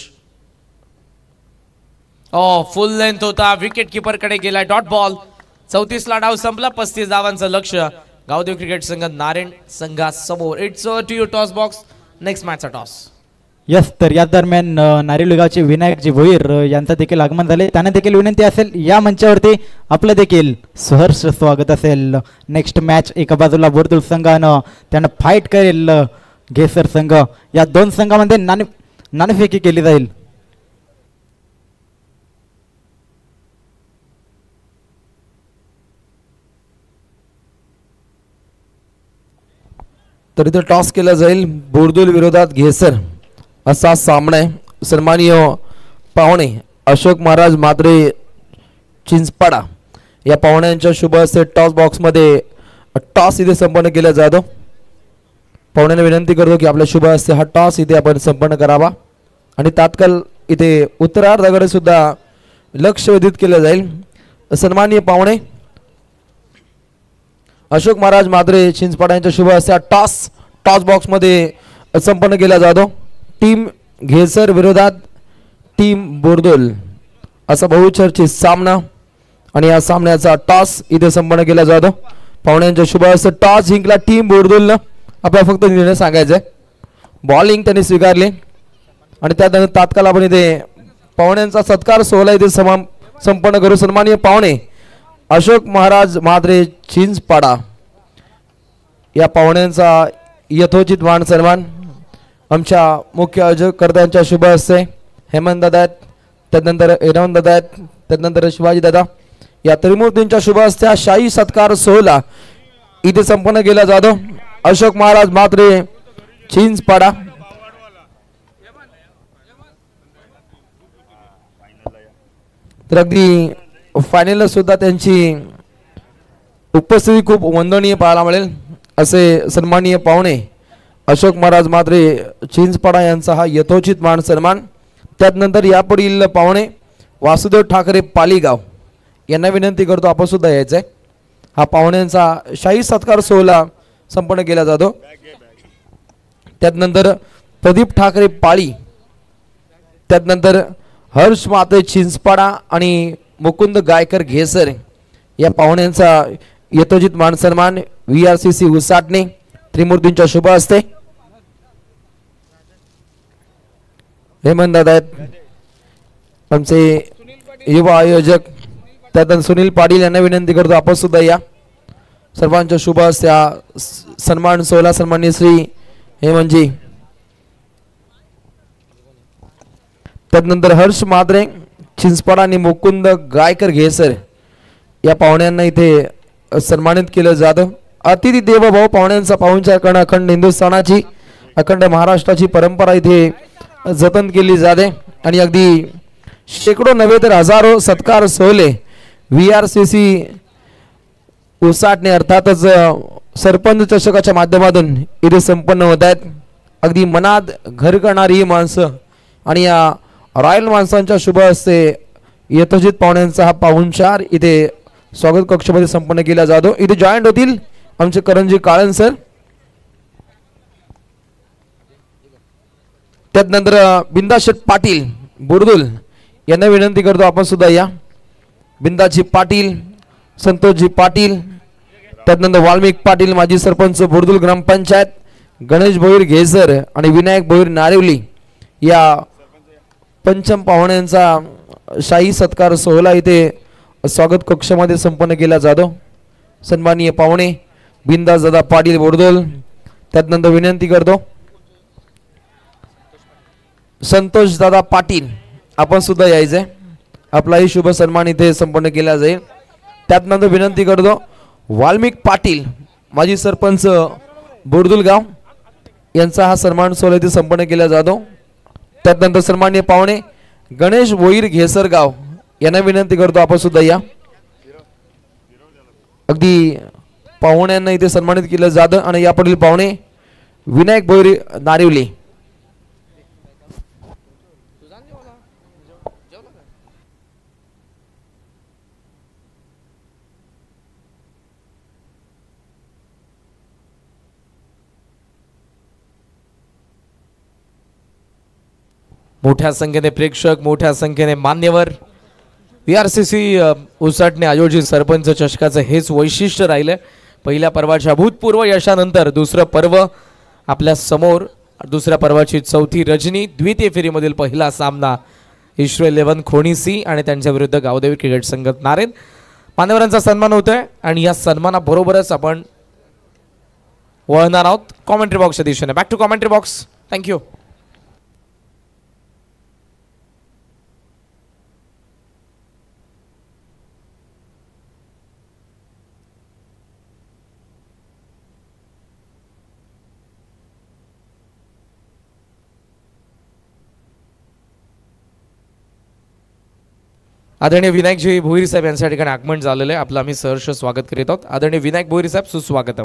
फुल लेंथ होता. विकेट किपर कडे गेलाय. Dot ball. 34 ला डाव संपला. 35 धावांचं लक्ष. गावदेव क्रिकेट संघ नारायण संघासमोर. It's to you toss box. Next मॅचचा टॉस. यस, तर या दरम्यान नारिवली गावचे विनायकजी भोईर यांचं देखील आगमन झाले. त्यांना देखील विनंती असेल या मंचावरती आपलं देखील सहर्ष स्वागत असेल. नेक्स्ट मॅच एका बाजूला बोरदुल संघानं त्यांना फाईट करेल घेसर संघ. या दोन संघामध्ये नाणेफेकी केली जाईल. तर इथे टॉस केला जाईल. बोरदुल विरोधात घेसर असा सामना आहे. सन्माननीय पाहुणे अशोक महाराज मात्रे चिंचपाडा या पाहुण्यांच्या शुभ हस्ते टॉस बॉक्समध्ये टॉस इथे संपन्न केला जातो. पाहुण्यांना विनंती करतो की आपल्या शुभ हस्ते हा टॉस इथे आपण संपन्न करावा आणि तात्काळ इथे उत्तरार्धाकडे सुद्धा लक्ष वेधित केलं जाईल. सन्माननीय पाहुणे अशोक महाराज मात्रे चिंचपाडा यांच्या शुभ हस्ते टॉस बॉक्समध्ये संपन्न केला जातो. टीम घेसर विरोधात टीम बोरदुल असा बहुचर्चित सामना आणि या सामन्याचा टॉस इथे संपन्न केला जातो. पाहुण्यांच्या शुभ हस्ते टॉस जिंकला टीम बोरदुलनं. आपल्याला फक्त निर्णय सांगायचा आहे. बॉलिंग त्यांनी स्वीकारली आणि त्यानंतर तात्काळ आपण इथे पाहुण्यांचा सत्कार सोहळा इथे संपन्न करू. सन्माननीय पाहुणे अशोक महाराज मात्रे चिंचपाडा या पाहुण्यांचा यथोचित मान सन्मान आमच्या मुख्य आयोजककर्त्यांच्या शुभ हस्ते हेमंत दादा आहेत, त्यानंतर एरवण दादा आहेत, त्यानंतर शिवाजी दादा या त्रिमूर्तींच्या शुभ हस्ते हा शाही सत्कार सोहळा इथे संपन्न केला जातो. अशोक महाराज मात्रे चिंचपाडा तर अगदी फायनलला सुद्धा त्यांची उपस्थिती खूप वंदनीय पाहायला मिळेल. असे सन्माननीय पाहुणे अशोक महाराज मात्रे चिंचपाडा यांचा हा यथोचित मान सन्मान. त्यानंतर यापुढील पाहुणे वासुदेव ठाकरे पालीगाव यांना विनंती करतो आपण सुद्धा यायचं आहे. हा पाहुण्यांचा शाही सत्कार सोहळा संपन्न केला जातो. त्यानंतर प्रदीप ठाकरे पाळी, त्यानंतर हर्ष मात्रे चिंचपाडा आणि मुकुंद गायकर घेसर या पाहुण्यांचा यथोचित मान सन्मान VRCC उसाटणे त्रिमूर्तींच्या शुभ हस्ते. हेमंत दादा आहेत आमचे युवा आयोजक, त्यानंतर सुनील पाटील यांना विनंती करतो आपण सुद्धा या. सर्वांच्या शुभ हस्ते हा सन्मान सोहळा सन्माननीय श्री हेमंतजी, त्यानंतर हर्ष मात्रे चिंचपाडा आणि मुकुंद गायकर घेसर या पाहुण्यांना इथे सन्मानित केलं जातं. अतिथी देव भाऊ पाहुण्यांचा पाहुणचार करणं अखंड हिंदुस्थानाची अखंड महाराष्ट्राची परंपरा इथे जतन केली जाते आणि अगदी शेकडो नव्हे तर हजारो सत्कार सोहळे VRCC उसाटणे अर्थातच सरपंच चषकाच्या माध्यमातून इथे संपन्न होत आहेत. अगदी मनात घर करणारी ही माणसं आणि या रॉयल माणसांच्या शुभ हस्ते यथोचित पाहुण्यांचा हा पाहुणचार इथे स्वागत कक्षामध्ये संपन्न केला जातो. इथे जॉईंट होतील आमचे करंजी काळन सर, त्यानंतर बिंदाशेठ पाटील बोरदुल यांना विनंती करतो आपण सुद्धा या. बिंदाजी पाटील, संतोषजी पाटील, त्यानंतर वाल्मिक पाटील माजी सरपंच बोरदुल ग्रामपंचायत, गणेश भोईर घेसर आणि विनायक भोईर नारिवली या पंचम पाहुण्यांचा शाही सत्कार सोहळा इथे स्वागत कक्षामध्ये संपन्न केला जातो. सन्माननीय पाहुणे बिंदास दादा पाटील बोरदुल, त्यानंतर विनंती करतो संतोष दादा पाटील आपण सुद्धा यायचंय. आपलाही शुभ सन्मान इथे संपन्न केला जाईल. त्यानंतर विनंती करतो वाल्मिक पाटील माजी सरपंच बोरदुल गाव यांचा हा सन्मान सोहळा इथे संपन्न केला जातो. त्यानंतर सन्माननीय पाहुणे गणेश भोईर घेसरगाव यांना विनंती करतो आपण सुद्धा या. अगदी पाहुण्यांना इथे सन्मानित केलं जातं आणि यापुढील पाहुणे विनायक भोईर नारिवली. मोठ्या संख्येने प्रेक्षक, मोठ्या संख्येने मान्यवर, VRCC उसाटणे आयोजित सरपंच चषकाचं हेच वैशिष्ट्य राहिलं. पहिल्या पर्वाच्या भूतपूर्व यशानंतर दुसरं पर्व आपल्या समोर दुसऱ्या पर्वाची चौथी रजनी, द्वितीय फेरीमधील पहिला सामना इश्रो 11 खोणी सी आणि त्यांच्या विरुद्ध गावदेवी क्रिकेट संघ नारेन. मान्यवरांचा सन्मान होतोय आणि या सन्मानाबरोबरच आपण वळणार आहोत कॉमेंट्री बॉक्सच्या दिशेने. Back to commentary box. Thank you. आदरणीय विनायकजी भोईर साहेब यांच्या ठिकाणी आगमन झालेलं आहे. आपलं आम्ही सहर्ष स्वागत करीत आहोत. आदरणीय विनायक भोईर साहेब, सुस्वागत.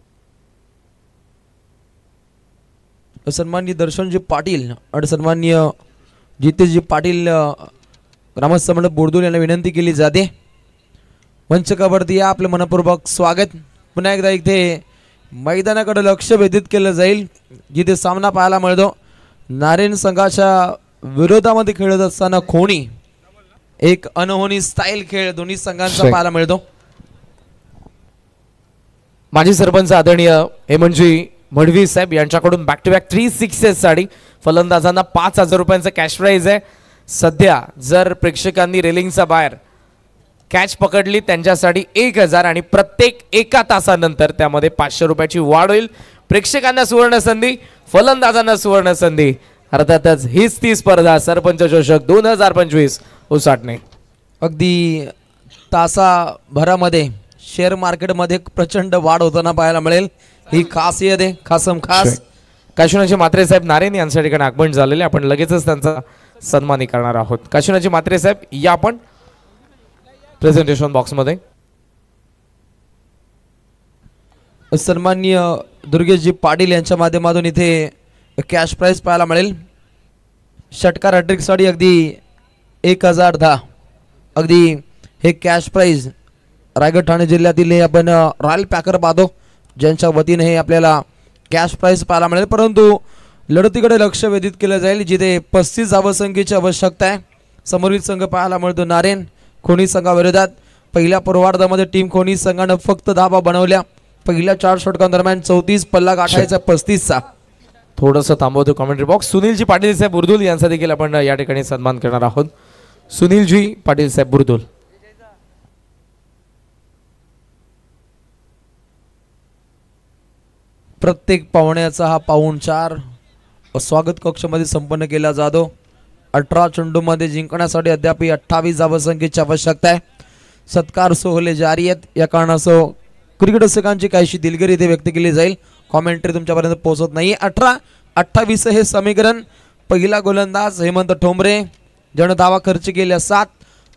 सन्माननीय दर्शनजी पाटील आणि सन्माननीय जितेशजी पाटील ग्रामस्थ मंडळ बोरदोल यांना विनंती केली जाते मंचकावरती या आपलं मनपूर्वक स्वागत. पुन्हा एकदा इथे मैदानाकडे लक्ष वेधित केलं जाईल जिथे सामना पाहायला मिळतो. नारायण संघाच्या विरोधामध्ये खेळत असताना खोणी एक अनहोनी स्टाईल खेळ दोन्ही संघांचा पाहायला मिळतो. माजी सरपंच आदरणीय हेमंतजी मडवी साहेब यांच्याकडून बॅक टू बॅक 3 सिक्सेस साठी फलंदाजांना 5,000 रुपयांचा कॅश प्राइज आहे. सध्या जर प्रेक्षकांनी रेलिंगचा बाहेर कॅच पकडली त्यांच्यासाठी 1,000 आणि प्रत्येक एका तासानंतर त्यामध्ये 500 रुपयाची वाढ होईल. प्रेक्षकांना सुवर्ण संधी, फलंदाजांना सुवर्ण संधी. अर्थातच हीच ती स्पर्धा सरपंच चषक 2025 उसाटणे. अगदी तासाभरामध्ये शेअर मार्केटमध्ये प्रचंड वाढ होताना पाहायला मिळेल. ही खासियत आहे खासम खास. काशीनाथजी म्हात्रे साहेब नारेन यांच्या ठिकाणी आगमन झालेले, आपण लगेचच त्यांचा सन्मान करणार आहोत. काशीनाथजी म्हात्रे साहेब या आपण प्रेझेंटेशन बॉक्स मध्ये. सन्माननीय दुर्गेशजी पाटील यांच्या माध्यमातून इथे कॅश प्राइज पाहायला मिळेल. षटकार हॅट्रिक साठी अगदी 1,010 अगदी हे कॅश प्राइज रायगड ठाणे जिल्ह्यातील हे आपण रॉयल पॅकर पाहतो ज्यांच्या वतीने हे आपल्याला कॅश प्राइज पाहायला मिळेल. परंतु लढतीकडे लक्ष वेधित केलं जाईल जिथे 35 धावसंख्येची आवश्यकता आहे. समोरील संघ पाहायला मिळतो नारायण खोणी संघाविरोधात. पहिल्या पूर्वार्धामध्ये टीम खोणी संघानं फक्त धावा बनवल्या. पहिल्या 4 षटकांदरम्यान 34, पल्ला गाठायचा 35चा. थोडंसं थांबवतो कॉमेंट्री बॉक्स. सुनीलजी पाटील साहेब बुरदुल यांचा देखील आपण या ठिकाणी सन्मान करणार आहोत. सुनीलजी पाटील साहेब बुरदुल. प्रत्येक पाहुण्याचा हा पाहुणचार स्वागत कक्षमध्ये संपन्न केला जातो. 18 चेंडूमध्ये जिंकण्यासाठी अद्याप 28 धावसंख्येची आवश्यकता आहे. सत्कार सोहळे जारी आहेत. या कारणासह क्रिकेट रसिकांची काहीशी दिलगिरी इथे व्यक्त केली जाईल. कॉमेंट्री तुमच्यापर्यंत पोहोचत नाही. 18-28 हे समीकरण. पहिला गोलंदाज हेमंत ठोंबरे ज्यानं धावा खर्च केल्या 7.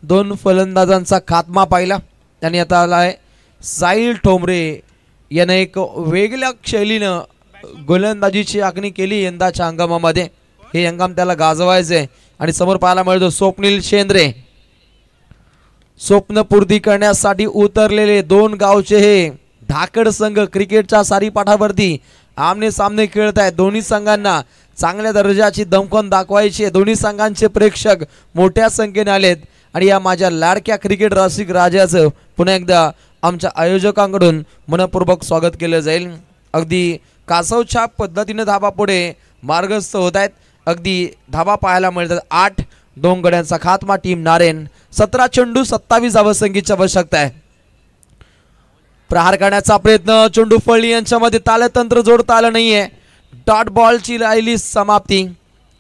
2 फलंदाजांचा खात्मा पाहिला. त्यांनी आता आलाय साहिल ठोंबरे यानं एक वेगळ्या शैलीनं गोलंदाजीची आखणी केली यंदाच्या हंगामामध्ये. हे हंगाम त्याला गाजवायचे आणि समोर पाहायला मिळतो स्वप्नील शेंद्रे. स्वप्नपूर्ती करण्यासाठी उतरलेले 2 गावचे हे धाकड संघ क्रिकेटच्या सारीपाठावरती आमने सामने खेळत आहेत. दोन्ही संघांना चांगल्या दर्जाची दमखम दाखवायची. दोन्ही संघांचे प्रेक्षक मोठ्या संख्येने आलेत आणि या माझ्या लाडक्या क्रिकेट रसिक राजाचं पुन्हा एकदा आमच्या आयोजकांकडून मनपूर्वक स्वागत केलं जाईल. अगदी कासवच्या पद्धतीने धाबा पुढे मार्गस्थ होत आहेत. अगदी धाबा पाहायला मिळतात 8. 2 गड्यांचा खात्मा टीम नारायण. 17 चेंडू 27 धावसंख्येची आवश्यकता आहे. प्रहार करण्याचा प्रयत्न चेंडू फळी यांच्यामध्ये तालतंत्र जोडता आलं नाहीये. डॉट बॉलची राहिली समाप्ती.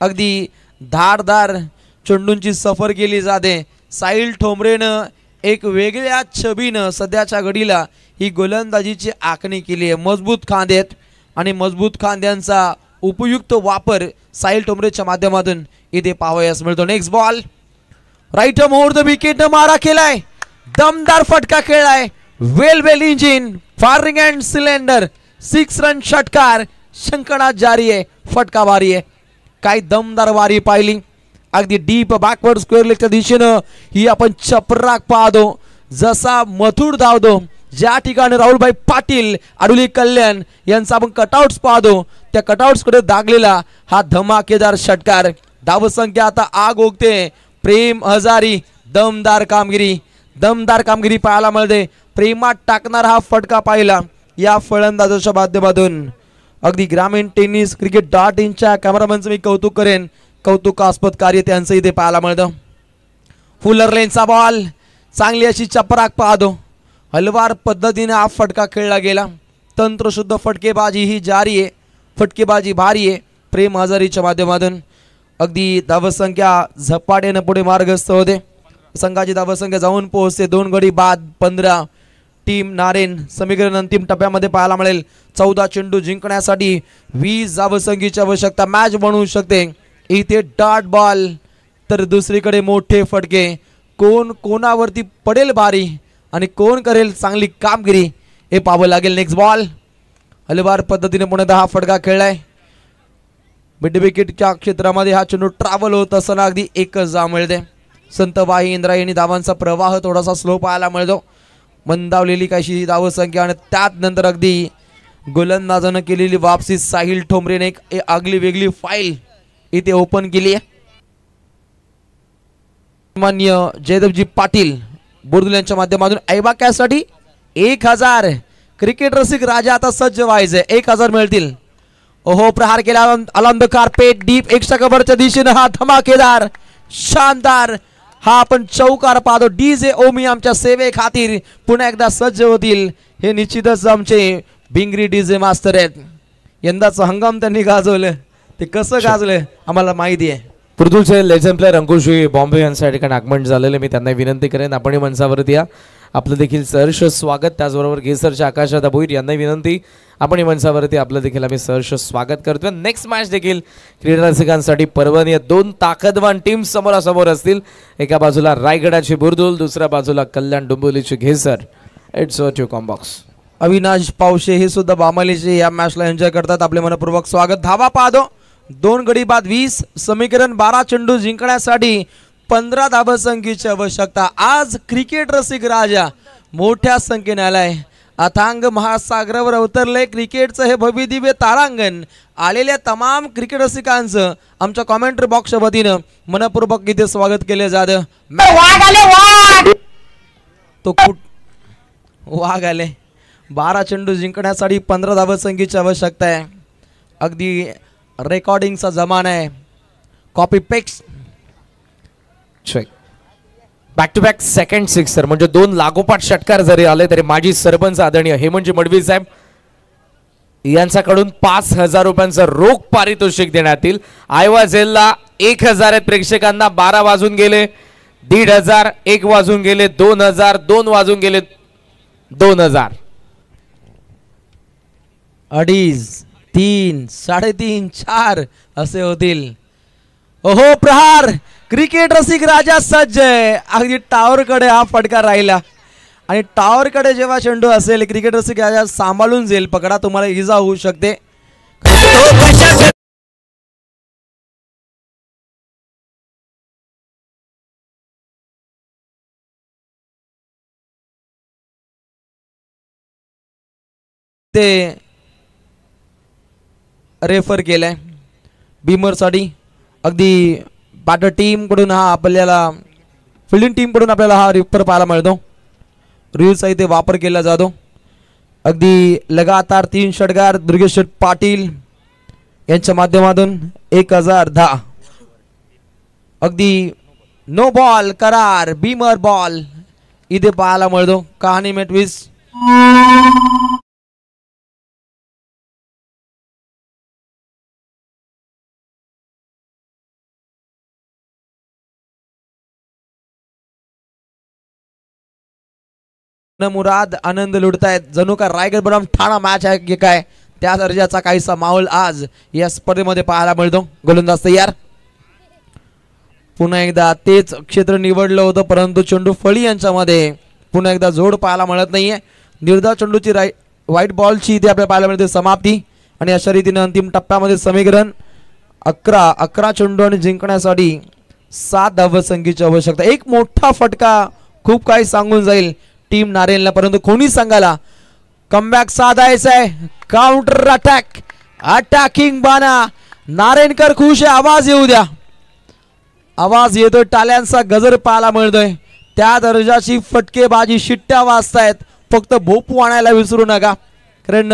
अगदी धारदार चेंडूंची सफर केली जाते. साहिल ठोंबरेनं एक वेगळ्या छबीनं सध्याच्या घडीला ही गोलंदाजीची आखणी केली आहे. मजबूत खांदे आहेत आणि मजबूत खांद्यांचा उपयुक्त वापर साहिल ठोंबरेच्या माध्यमातून इथे पाहावयास मिळतो. Next ball right more the wicket मारा केलाय. दमदार फटका खेळलाय. Well engine firing and cylinder 6 run षटकार. शंकनाथ जारी आहे. फटका भारी आहे. काय दमदार वारी पाहिली. अगदी डीप बॅकवर्ड स्क्वेअर लेगच्या दिशेनं ही आपण चपराक पाहतो. जसा मथुर धावतो ज्या ठिकाणी राहुलभाई पाटील आडुली कल्याण यांचा आपण कटआउट्स पाहतो त्या कटआउट्स कडे दागलेला हा धमाकेदार षटकार. धावसंख्या आता आग ओकते. प्रेम हजारी दमदार कामगिरी पाहायला मिळते. प्रेमात टाकणार हा फटका पाहिला या फलंदाजाच्या माध्यमातून. अगदी ग्रामीण टेनिस cricket.in कॅमेरामॅनचं मी कौतुक करेन. कौतुकास्पद कार्य त्यांचं इथे पाहायला मिळतं. फुलर लेनचा बॉल चांगली अशी चपराक पाहतो. हलवार पद्धतीने हा फटका खेळला गेला. तंत्रशुद्ध फटकेबाजी ही जारी आहे. फटकेबाजी भारी आहे. प्रेम हजारीच्या माध्यमातून अगदी धावसंख्या झपाट्याने पुढे मार्गस्थ होते. संघाची धावसंख्या जाऊन पोहोचते 2 गडी बाद 15. टीम नारेन समीकरण अंतिम टप्प्यामध्ये पाहायला मिळेल. 14 चेंडू जिंकण्यासाठी 20 धावसंख्येची आवश्यकता. मॅच बनवू शकते. इथे डॉट बॉल तर दुसरीकडे मोठे फटके. कोण कोणावरती पडेल भारी आणि कोण करेल चांगली कामगिरी हे पाहावं लागेल. नेक्स्ट बॉल हलवार पद्धतीने पुन्हा हा फटका खेळलाय. मिड विकेटच्या क्षेत्रामध्ये हा चेंडू ट्रॅव्हल होत असताना अगदी एकच धाव मिळते. संतबाई इंद्रायणी धावांचा प्रवाह थोडासा स्लो पाहायला मिळतो. मंदावलेली काहीशी धावसंख्या आणि त्यात नंतर अगदी गोलंदाजानं केलेली वापसी. साहिल ठोंबरेने एक आगली वेगळी फाईल इथे ओपन केली आहे. मान्य जयदेवजी पाटील बोरदुल यांच्या माध्यमातून ऐबाक्यासाठी 1000 क्रिकेट रसिक राजा आता सज्ज व्हायचे. 1000 मिळतील. ओहो प्रहार केला along the carpet deep extra कव्हरच्या दिशेने हा धमाकेदार शानदार हा आपण चौकार पाहतो. डीजे ओमी आमच्या सेवे खातीर पुन्हा एकदा सज्ज होतील. हे निश्चितच आमचे भिंगरी डीजे मास्टर आहेत. यंदाचं हंगाम त्यांनी गाजवलं. ते कसं गाजलं आम्हाला माहिती आहे. पुर्दुलचे लेजंड प्लेअर अंकुशी बॉम्बे यांच्या ठिकाणी आगमन झालेले. मी त्यांना विनंती करेन आपण मंचावरती या. आपलं देखील सहर्ष स्वागत. त्याचबरोबर गेसरच्या आकाशदादा भोईर यांना विनंती आपण मंचावरती आपलं देखील आम्ही सहर्ष स्वागत करतोय. नेक्स्ट मॅच देखील क्रीडा रसिकांसाठी पर्वणीय. 2 ताकदवान टीम समोरासमोर असतील. एका बाजूला रायगडाची बुरदुल दुसऱ्या बाजूला कल्याण डोंबिवलीची घेसर. इट्स अ 2 कॉम्बॉक्स. अविनाश पावशे हे सुद्धा बामालीचे या मॅचला एन्जॉय करतात. आपले मनपूर्वक स्वागत. धावा पाहतो 2 गडी बाद 20. समीकरण 12 चेंडू जिंकण्यासाठी 15 धावसंख्येची आवश्यकता. आज क्रिकेट रसिक राजा मोठ्या संख्येने आलाय. अथांग महासागरावर अवतरले क्रिकेटचं हे भव्यदिव्य तारांगण. आलेल्या तमाम क्रिकेट रसिकांचं आमच्या कॉमेंट्री बॉक्सच्या वतीनं मनपूर्वक इथे स्वागत केले जातं. तो वाघ आले. 12 चेंडू जिंकण्यासाठी 15 धावसंख्येची आवश्यकता आहे. अगदी रेकॉर्डिंगचा जमाना आहे. कॉपी पेक्स back to back second sixer म्हणजे 2 लागोपाठ षटकार जरी आले तरी माजी सरपंच आदरणीय हेमंतजी मडवी साहेब यांच्याकडून 5000 रुपयांचं रोख पारितोषिक देण्यात येईल. आयवा जेलला 1000 आहेत. प्रेक्षकांना 12 वाजून गेले. 1500 1 वाजून गेले. 2000 2 वाजून गेले. 2000 2.5 3 3.5 4 असे होतील. ओहो प्रहार क्रिकेट रसिक राजा सज्ज आहे. अगदी टावर कडे हा फटका राहिला आणि टावर कडे जेव्हा चेंडू असेल क्रिकेट रसिक राजा सांभाळून जाईल. पकडा तुम्हाला इजा होऊ शकते. ते रेफर केलाय बीमरसाठी. अगदी बॅटर टीम कडून हा आपल्याला फिल्डिंग टीम कडून आपल्याला हा रेफर पाहायला मिळतो. रूल्सचा इथे वापर केला जातो. अगदी लगातार 3 षटकार दुर्गेश पाटील यांच्या माध्यमातून 1010. अगदी नो बॉल करार बीमर बॉल इथे पाहायला मिळतो. कहाणी में ट्विस्ट. मुराद आनंद लुटतायत. जणू का रायगड बनाम ठाणा मॅच आहे की काय त्या दर्जाचा काहीसा माहोल आज या स्पर्धेमध्ये पाहायला मिळतो. गोलंदाज तयार. पुन्हा एकदा तेच क्षेत्र निवडलं होतं परंतु चेंडू फळी यांच्यामध्ये पुन्हा एकदा जोड पाहायला मिळत नाहीये. निर्धाव चेंडूची व्हाईट बॉलची इथे आपल्याला पाहायला मिळते समाप्ती. आणि अशा रीतीने अंतिम टप्प्यामध्ये समीकरण 11 चेंडू आणि जिंकण्यासाठी 7 धावसंख्येची आवश्यकता. एक मोठा फटका खूप काही सांगून जाईल टीम नारेनला परंतु कोणी सांगायला कमबॅक साधायचा आहे. काउंटर अटॅक अटॅकिंग बाणा. नारेनकर खुश आहे. आवाज येऊ द्या. आवाज येतोय. टाल्यांचा गजर पाहायला मिळतोय. त्या दर्जाची फटकेबाजी शिट्ट्या वाजतायत. फक्त भोपू आणायला विसरू नका कारण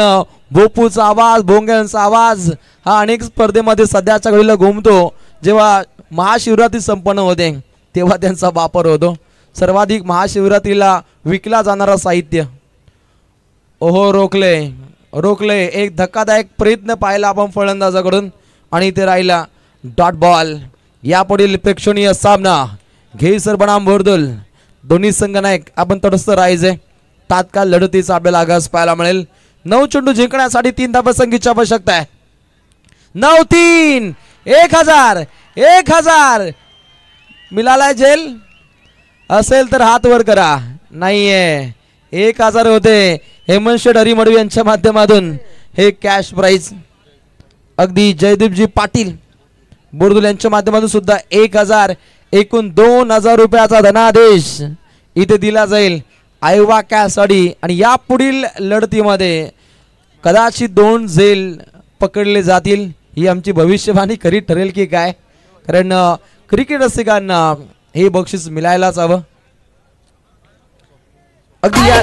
भोपूचा आवाज, भोंग्यांचा आवाज हा अनेक स्पर्धेमध्ये सध्याच्या घडीला घुमतो. जेव्हा महाशिवरात्री संपन्न होते तेव्हा त्यांचा वापर होतो. सर्वाधिक महाशिवरात्रीला विकला जाणारा साहित्य. ओहो, रोखले एक धक्कादायक प्रयत्न पाहिला आपण फलंदाजाकडून आणि ते राहिला डॉट बॉल. यापुढील प्रेक्षणीय सामना घेसर बनाम बोरदोल. दोन्ही संघनायक आपण तटस्थ राहायचे. तात्काळ लढतीचा आपल्याला आगास पाहायला मिळेल. 9 चेंडू जिंकण्यासाठी 3 धावसंख्येची आवश्यकता आहे. 9-3 1000 मिळालाय जेल असेल तर हात वर करा. नाहीये 1000 होते. हेमंत शेठ हरिमडवी यांच्या माध्यमातून हे कॅश प्राइज. अगदी जयदीपजी पाटील बोरदोल यांच्या माध्यमातून सुद्धा 1000 एकूण 2000 रुपयाचा धनादेश इथे दिला जाईल आयवा कॅसाठी. आणि या पुढील लढतीमध्ये कदाचित 2 झेल पकडले जातील. ही आमची भविष्यवाणी खरी ठरेल की काय, कारण क्रिकेट रसिकांना हे बक्षीस मिळायलाच हवं. अगदी या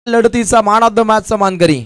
लढतीचा मान ऑफ द मॅचचा मानकरी